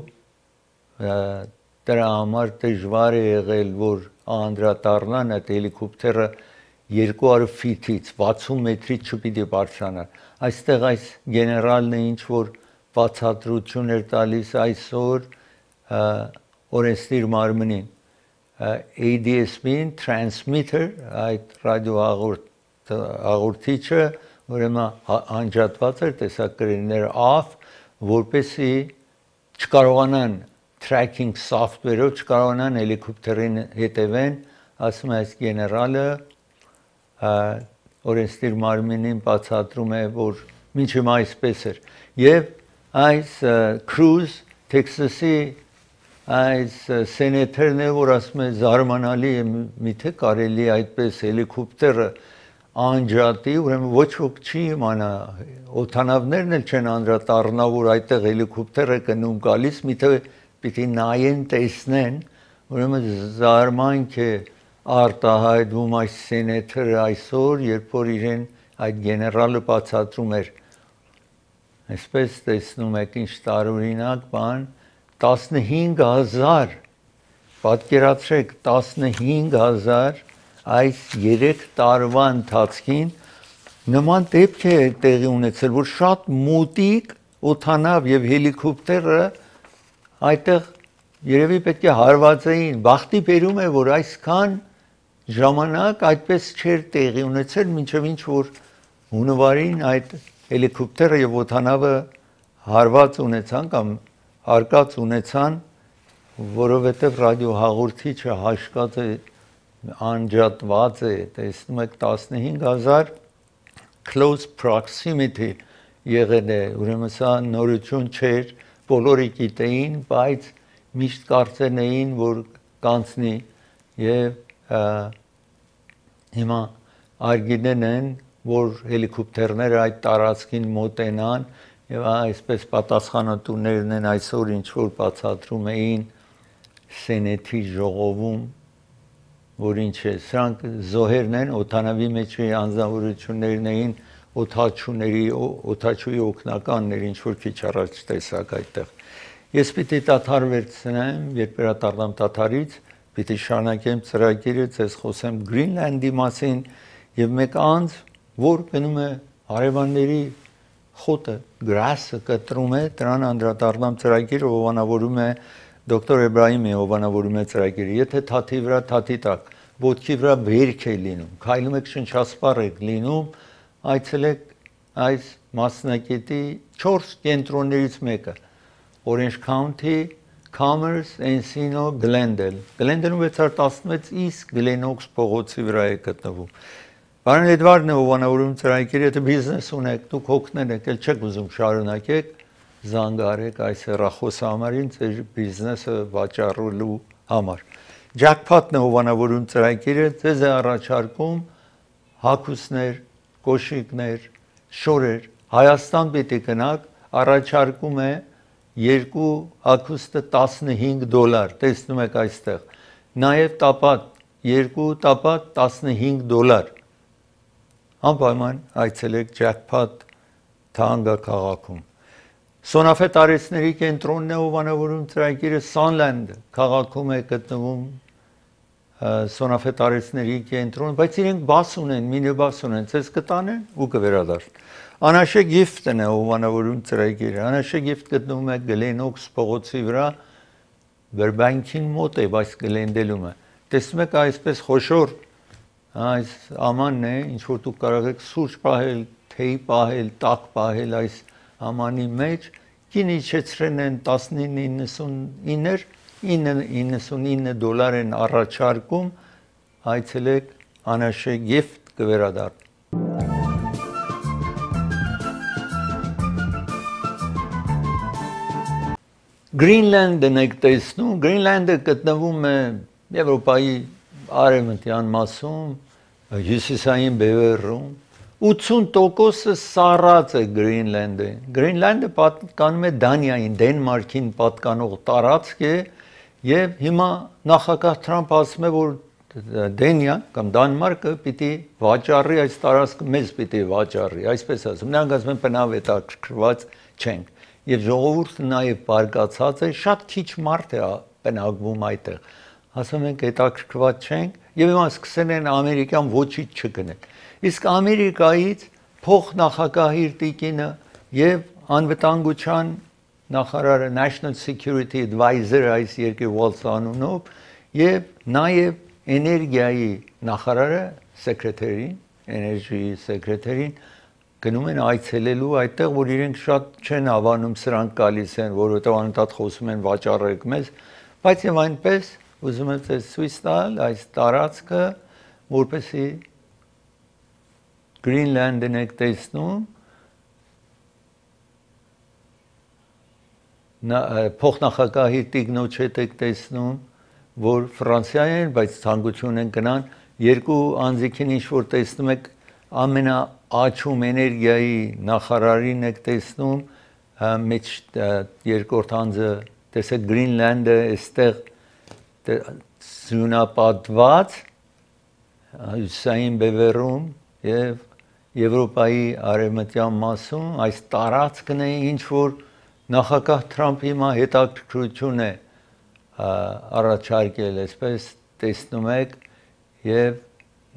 դրա համար դժվար է եղել, որ անդրադառնան այդ հելիկոպտերը 200 ֆիտից 60 մետրից չպիտի բարձրանա։ Այստեղ այս գեներալն է ինչ որ բացատրություն էր տալիս այսօր օրենսդիր մարմնին ADS-ին transmitter այդ ռադիո հաղորդիչը ուրեմն անջատված էր տեսակրինները off որպեսի չկարողանան tracking software-ով չկարողանան հելիկոպտերին հետևեն ասում է այս գեներալը օրենսդիր մարմնին բացատրում է որ մինչև այսպես էր եւ այս Cruz Texas-ի այս սենեթերն է որ ասում է զարմանալի է միթե կարելի այդպես հելիկոպտերը անջատի ուրեմն ոչ ոք չի իմանա օթանավներն էլ չեն անդրադառնա որ այդտեղ հելիկոպտերը կնում գալիս միթե պիտի նայեն տեսնեն ուրեմն զարմանք է արտահայտվում այս սենեթերը այսօր երբ որ իրեն այդ գեներալը բացատրում էր այսպես տեսնում եք ինչ տարօրինակ բան 15000 պատկերացրեք 15000 այս 3 տարվա ընթացքին նման դեպք է տեղի ունեցել որ շատ մոտիկ օթանավ եւ հելիկոպտերը այդտեղ երևի պետք է հարված էին բախտի բերում է որ այսքան ժամանակ այդպես չէր տեղի ունեցել մինչեւ ինչ որ հունվարին այդ հելիկոպտերը եւ օթանավը հարված ունեցան կամ հարկած ունեցան, որովհետև ռադիո հաղորդիչը հաշկած է անջատված է, տեսնում եք 15000 close proximity եղել է, ուրեմն սա նորություն չէր, բոլորը գիտեին, բայց միշտ կարծեն էին, որ կանցնի եւ հիմա արգիներն են, որ հելիկոպտերները այդ տարածքին մոտենան եւ այսպես պատասխանատուներն են այսօր ինչ որ բացատրում էին սենեթի ժողովում, որ ինչ է, սրանք զոհերն են, օդանավի մեջի անձնավորություններն էին, օդաչուի օգնականներ, ինչ որ քիչ առաջ տեսակ այդտեղ։ Ես պիտի տաթար վերցնեմ, երբ վերադառնամ տաթարից, պիտի շարունակեմ ծրագիրը, ձեզ խոսեմ Գրինլանդի մասին եւ մեկ անձ, որ գնում է հարևանների խոտը, գրասը կտրում է, դրան անդրադառնամ ծրագիրը հովանավորում է դոկտոր Էբրահիմի հովանավորում է ծրագիրը։ Եթե թաթի վրա թաթի տակ, ոտքի վրա վերք է լինում, քայլում եք շնչասպառ եք լինում, այցելեք այս մասնակետի 4 կենտրոններից մեկը, Orange County, Commerce, Encino, Glendale։ Glendale-ում 616 իսկ Glen Oaks փողոցի վրա է գտնվում։ Պարոն Էդվարդն է հովանավորում ծրագիրը, եթե բիզնես ունեք, դուք հոգնել եք, չեք ուզում շարունակեք, զանգարեք այս հեռախոսի համարին ձեր բիզնեսը վաճառելու համար։ Jackpot-ն է հովանավորում ծրագիրը, ձեզ է առաջարկում հագուստներ, կոշիկներ, շորեր, Հայաստան պիտի գնաք, առաջարկում է երկու հագուստը $15, տեսնում եք այստեղ, նաև տապատ, երկու տապատ $15, անպայման այցելեք Jackpot Թանգա քաղաքում։ Սոնաֆետ արեցների կենտրոնն է հովանավորում ծրագիրը Sunland քաղաքում է գտնվում Սոնաֆետ արեցների կենտրոն, բայց իրենք բաս ունեն, մինիբաս ունեն, ցես կտանեն ու կվերադառնան։ Անաշե գիֆտն է հովանավորում ծրագիրը։ Անաշե գիֆտ գտնվում է Glen Oaks փողոցի վրա, Burbank-ին մոտ է, բայց Glendale-ում է։ Տեսնում եք այսպես խոշոր այս ամանն է, ինչ որ դուք կարող եք սուրճ պահել, թեյ պահել, տաք պահել այս ամանի մեջ, կին իջեցրեն են 19.99-ներ, $9.99 են առաջարկում, այցելեք Անաշե գիֆտ կվերադառնա։ Գրինլանդն եք տեսնում, Գրինլանդը գտնվում է Եվրոպայի արևմտյան մասում, հյուսիսային բևեռում, 80%-ը սառած է Գրինլանդը։ Գրինլանդը պատկանում է Դանիային, Դենմարքին պատկանող տարածք է եւ հիմա նախագահ Թրամփ ասում է, որ Դենիան կամ Դանմարկը պիտի վաճառի այս տարածքը, մեզ պիտի վաճառի, այսպես ասում։ Նրանք ասում են բնավ հետաքրքրված չենք։ Եվ ժողովուրդը նաև բարգացած է, շատ քիչ մարդ է բնակվում այդտեղ։ Ասում ենք հետաքրքրված չենք եւ հիմա սկսել են ամերիկյան ոչինչ չգնել։ Իսկ Ամերիկայից փոխնախագահի տիկինը եւ անվտանգության նախարարը National Security Advisor այս երկրի Waltz անունով եւ նաեւ էներգիայի նախարարը սեկրետարին, էներգիայի սեկրետարին գնում են այցելելու այդտեղ, որ իրենք շատ չեն հավանում սրանք գալիս են, որովհետեւ անընդհատ խոսում են վաճառեք մեզ, բայց եւ այնպես ուզում եմ ցույց տալ այս տարածքը, որպեսզի Գրինլանդն եք տեսնում, փոխնախագահի տիկնոջ հետ եք տեսնում, որ Ֆրանսիա են, բայց ցանկություն են գնան, երկու անձիկին ինչ որ տեսնում եք ամենաաճում էներգիայի նախարարին եք տեսնում, մեջ երկրորդ անձը տեսեք Գրինլանդը այստեղ սյունապատված հյուսային բևեռում եւ Եվրոպայի արևմտյան մասում այս տարածքն է ինչ որ նախագահ Թրամփը հիմա հետաքրքրություն է առաջարկել, այսպես տեսնում եք եւ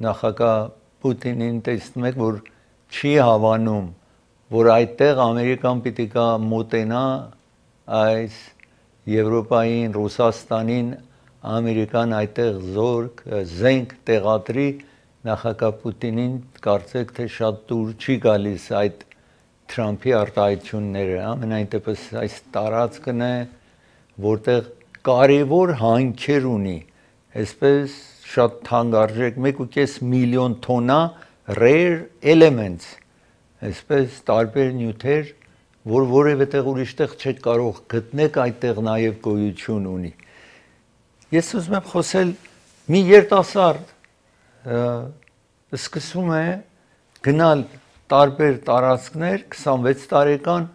նախագահ Պուտինին տեսնում եք, որ չի հավանում, որ այդտեղ Ամերիկան պիտի գա մոտենա այս Եվրոպային, Ռուսաստանին, Ամերիկան այդտեղ զենք տեղադրի, նախագահ Պուտինին կարծեք թե շատ դուր չի գալիս այդ Թրամփի արտահայտությունները, ամենայն դեպս այս տարածքն է, որտեղ կարևոր հանքեր ունի, այսպես շատ թանկարժեք 1.5 միլիոն տոննա rare elements, այսպես տարբեր նյութեր, որ որևէ տեղ ուրիշտեղ չեք կարող գտնեք, այդտեղ նաև գոյություն ունի։ Ես ուզում եմ խոսել մի երիտասարդ սկսում է գնալ տարբեր տարածքներ 26 տարեկան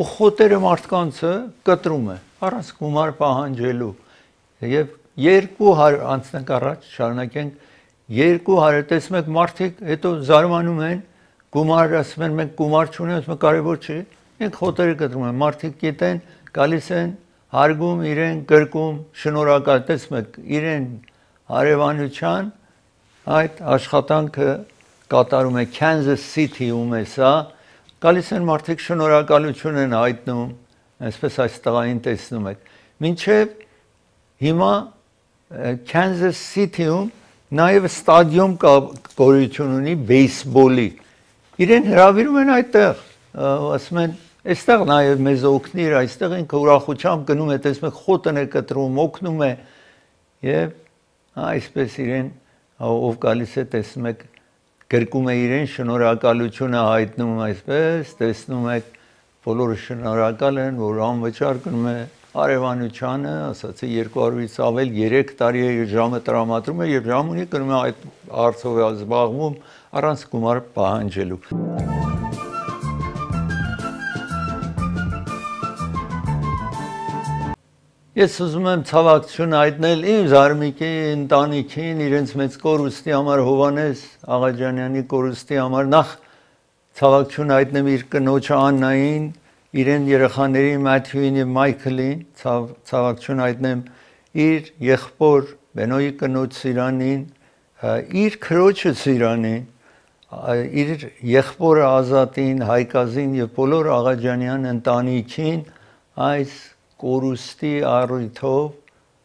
ու խոտերը մարդկանցը կտրում է առանց գումար պահանջելու եւ 200 անցնենք առաջ շարունակենք 200 տեսնում եք մարդիկ հետո զարմանում են գումար ասում են մենք գումար չունենք ասում են կարևոր չի մենք խոտերը կտրում ենք մարդիկ գիտեն գալիս են հարգում իրեն գրկում շնորհակալ տեսնում եք իրեն հարևանության այդ աշխատանքը կատարում է Kansas City-ում է սա գալիս են մարդիկ շնորհակալություն են հայտնում այսպես այս տղային տեսնում եք մինչև հիմա Kansas City-ում նաև ստադիոն կա գոյություն ունի բեյսբոլի իրեն հրավիրում են այդտեղ ասում են այստեղ նաև մեզ օգնիր այստեղ ինքը ուրախությամբ գնում է տեսնում եք խոտն է կտրում օգնում է եւ այսպես իրեն ով գալիս է տեսնում եք գրկում է իրեն շնորհակալությունը հայտնում այսպես տեսնում եք բոլորը շնորհակալ են որ անվճար գնում է արևանությանը ասացի 200-ից ավել 3 տարի է ժամը տրամադրում է եւ ժամ ունի գնում է այդ արծով է զբաղվում առանց գումար պահանջելու Ես ուզում եմ ցավակցություն հայտնել իմ զարմիկի ընտանիքին իրենց մեծ կորուստի համար Հովանես Աղաջանյանի կորուստի համար նախ ցավակցություն հայտնեմ իր կնոջ Աննային իրեն երեխաների Մաթյուին եւ Մայքլին ցավակցություն հայտնեմ իր եղբոր Բենոյի կնոջ Սիրանին իր քրոջը Սիրանին իր եղբորը Ազատին Հայկազին եւ բոլոր Աղաջանյան ընտանիքին այս կորուստի առիթով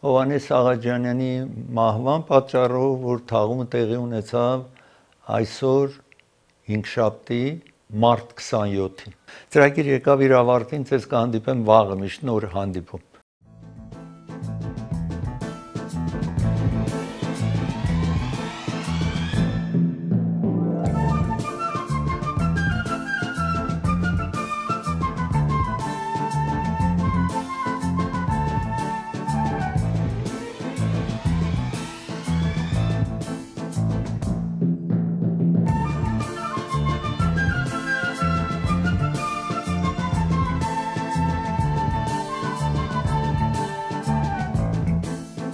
Հովանես Աղաջանյանի մահվան պատճառով որ թաղումը տեղի ունեցավ այսօր 5-շաբթի մարտ 27-ին ծրագիր եկավ իր ավարտին ցես կհանդիպեմ վաղը միշտ նոր հանդիպում